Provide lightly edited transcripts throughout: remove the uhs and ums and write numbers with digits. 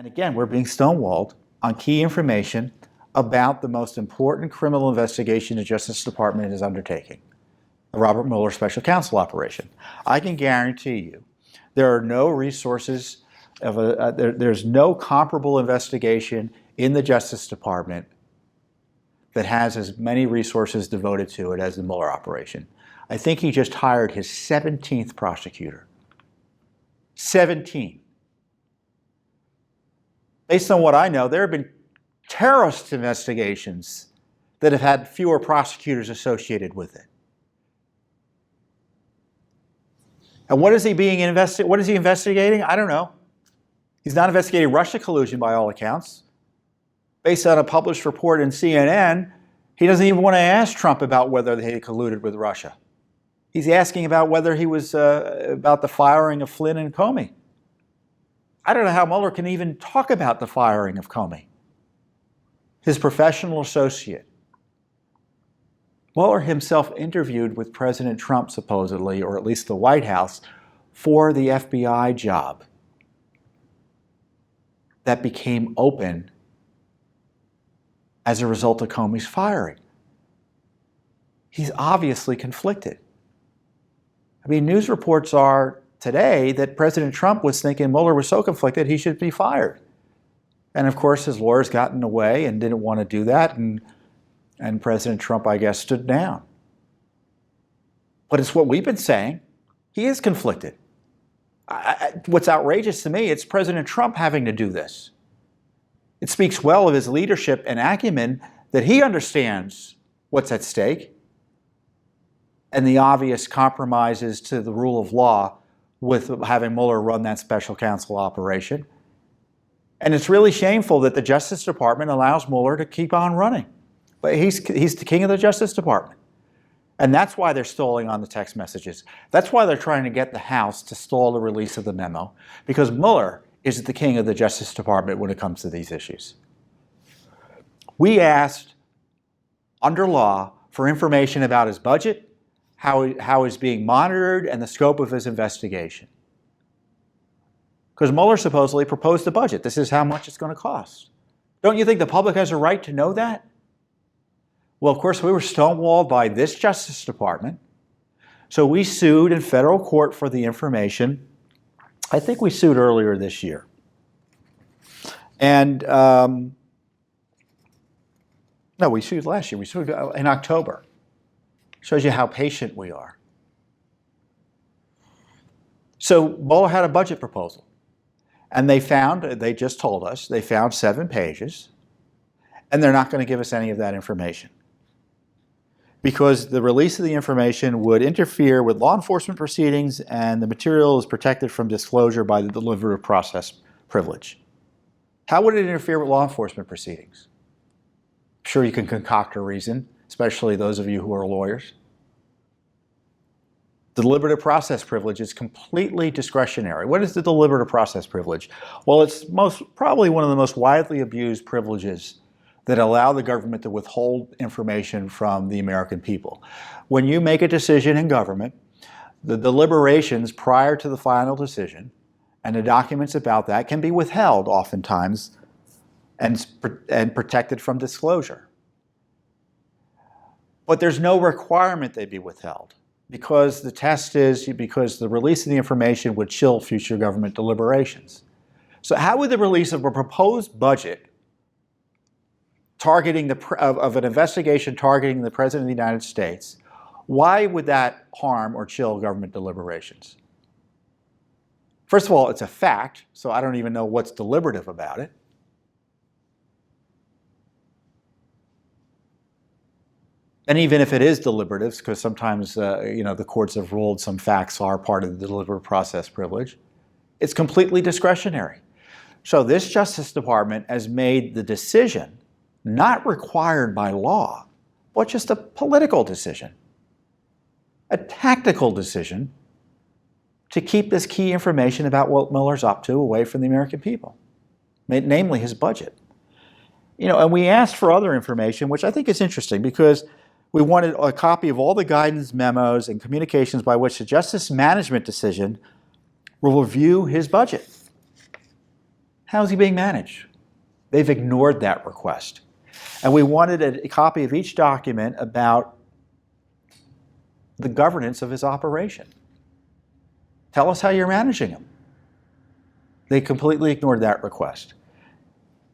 And again, we're being stonewalled on key information about the most important criminal investigation the Justice Department is undertaking, the Robert Mueller Special Counsel operation. I can guarantee you there are no resources, there's no comparable investigation in the Justice Department that has as many resources devoted to it as the Mueller operation. I think he just hired his 17th prosecutor. 17. Based on what I know, there have been terrorist investigations that have had fewer prosecutors associated with it. And what is he investigating? I don't know. He's not investigating Russia collusion by all accounts. Based on a published report in CNN, he doesn't even want to ask Trump about whether they colluded with Russia. He's asking about whether he was about the firing of Flynn and Comey. I don't know how Mueller can even talk about the firing of Comey, his professional associate. Mueller himself interviewed with President Trump, supposedly, or at least the White House, for the FBI job that became open as a result of Comey's firing. He's obviously conflicted. I mean, news reports are today that President Trump was thinking Mueller was so conflicted he should be fired. And of course, his lawyers got in the way and didn't want to do that, and President Trump, I guess, stood down. But it's what we've been saying. He is conflicted. What's outrageous to me, it's President Trump having to do this. It speaks well of his leadership and acumen that he understands what's at stake and the obvious compromises to the rule of law with having Mueller run that special counsel operation. And it's really shameful that the Justice Department allows Mueller to keep on running. But he's the king of the Justice Department. And that's why they're stalling on the text messages. That's why they're trying to get the House to stall the release of the memo, because Mueller is the king of the Justice Department when it comes to these issues. We asked, under law, for information about his budget, how he's being monitored, and the scope of his investigation. Because Mueller supposedly proposed the budget. This is how much it's going to cost. Don't you think the public has a right to know that? Well, of course, we were stonewalled by this Justice Department. So we sued in federal court for the information. I think we sued earlier this year. And, no, we sued last year. We sued in October. Shows you how patient we are. So Mueller had a budget proposal. And they just told us, they found 7 pages. And they're not going to give us any of that information, because the release of the information would interfere with law enforcement proceedings, and the material is protected from disclosure by the deliberative process privilege. How would it interfere with law enforcement proceedings? I'm sure you can concoct a reason, especially those of you who are lawyers. The deliberative process privilege is completely discretionary. What is the deliberative process privilege? Well, it's probably one of the most widely abused privileges that allow the government to withhold information from the American people. When you make a decision in government, the deliberations prior to the final decision and the documents about that can be withheld oftentimes and protected from disclosure. But there's no requirement they be withheld, because the test is because the release of the information would chill future government deliberations. So how would the release of a proposed budget of an investigation targeting the President of the United States, why would that harm or chill government deliberations? First of all, it's a fact, so I don't even know what's deliberative about it. And even if it is deliberative, because sometimes the courts have ruled some facts are part of the deliberative process privilege, it's completely discretionary. So this Justice Department has made the decision, not required by law, but just a political decision, a tactical decision to keep this key information about what Mueller's up to away from the American people, namely his budget. And we asked for other information, which I think is interesting, because we wanted a copy of all the guidance memos and communications by which the Justice Management decision will review his budget. How's he being managed? They've ignored that request. And we wanted a copy of each document about the governance of his operation. Tell us how you're managing him. They completely ignored that request.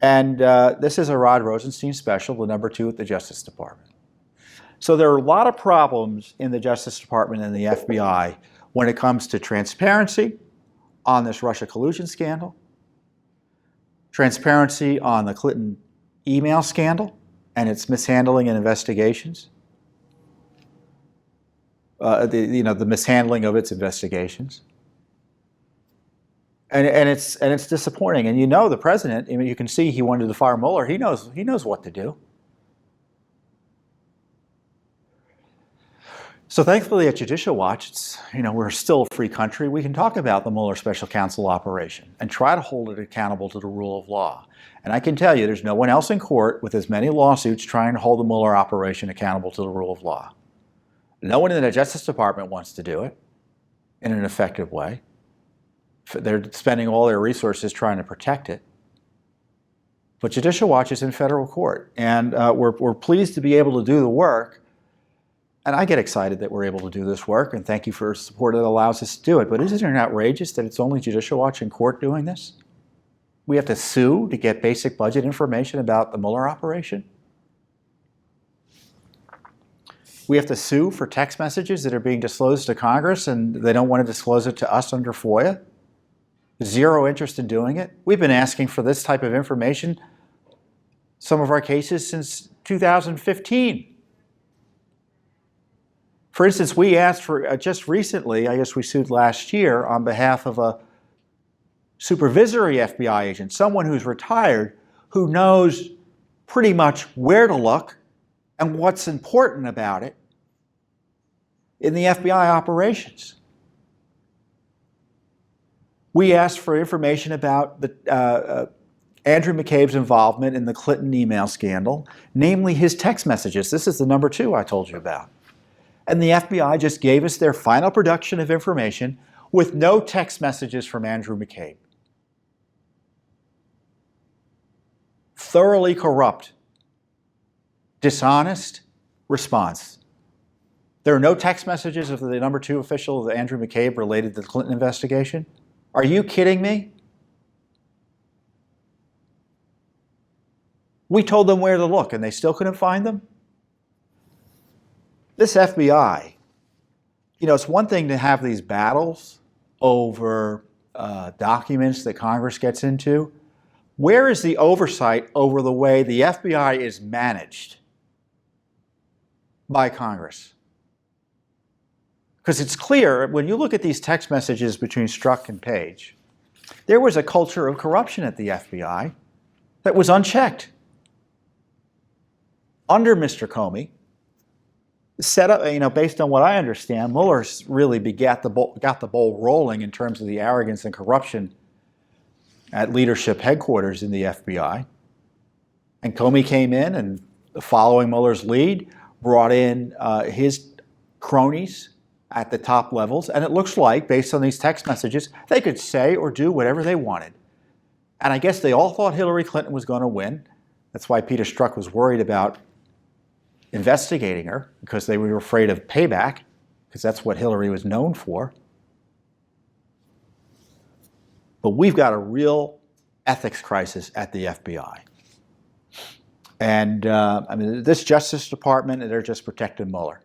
And this is a Rod Rosenstein special, the number 2 at the Justice Department. So there are a lot of problems in the Justice Department and the FBI when it comes to transparency on this Russia collusion scandal, transparency on the Clinton email scandal and its mishandling and investigations, the mishandling of its investigations. And it's disappointing. And the president, I mean, you can see he wanted to fire Mueller. He knows what to do. So thankfully at Judicial Watch, we're still a free country. We can talk about the Mueller Special Counsel operation and try to hold it accountable to the rule of law. And I can tell you there's no one else in court with as many lawsuits trying to hold the Mueller operation accountable to the rule of law. No one in the Justice Department wants to do it in an effective way. They're spending all their resources trying to protect it. But Judicial Watch is in federal court, and we're pleased to be able to do the work. And I get excited that we're able to do this work, and thank you for support that allows us to do it. But isn't it outrageous that it's only Judicial Watch in court doing this? We have to sue to get basic budget information about the Mueller operation. We have to sue for text messages that are being disclosed to Congress, and they don't want to disclose it to us under FOIA. Zero interest in doing it. We've been asking for this type of information, some of our cases, since 2015. For instance, we asked for, just recently, I guess we sued last year on behalf of a supervisory FBI agent, someone who's retired, who knows pretty much where to look and what's important about it in the FBI operations. We asked for information about Andrew McCabe's involvement in the Clinton email scandal, namely his text messages. This is the number 2 I told you about. And the FBI just gave us their final production of information with no text messages from Andrew McCabe. Thoroughly corrupt, dishonest response. There are no text messages of the number 2 official of Andrew McCabe related to the Clinton investigation? Are you kidding me? We told them where to look and they still couldn't find them? This FBI, it's one thing to have these battles over documents that Congress gets into. Where is the oversight over the way the FBI is managed by Congress? Because it's clear, when you look at these text messages between Strzok and Page, there was a culture of corruption at the FBI that was unchecked. Under Mr. Comey, set up, based on what I understand, Mueller really got the ball rolling in terms of the arrogance and corruption at leadership headquarters in the FBI. And Comey came in and, following Mueller's lead, brought in his cronies at the top levels. And it looks like, based on these text messages, they could say or do whatever they wanted. And I guess they all thought Hillary Clinton was going to win. That's why Peter Strzok was worried about investigating her, because they were afraid of payback, because that's what Hillary was known for. But we've got a real ethics crisis at the FBI. And this Justice Department, they're just protecting Mueller.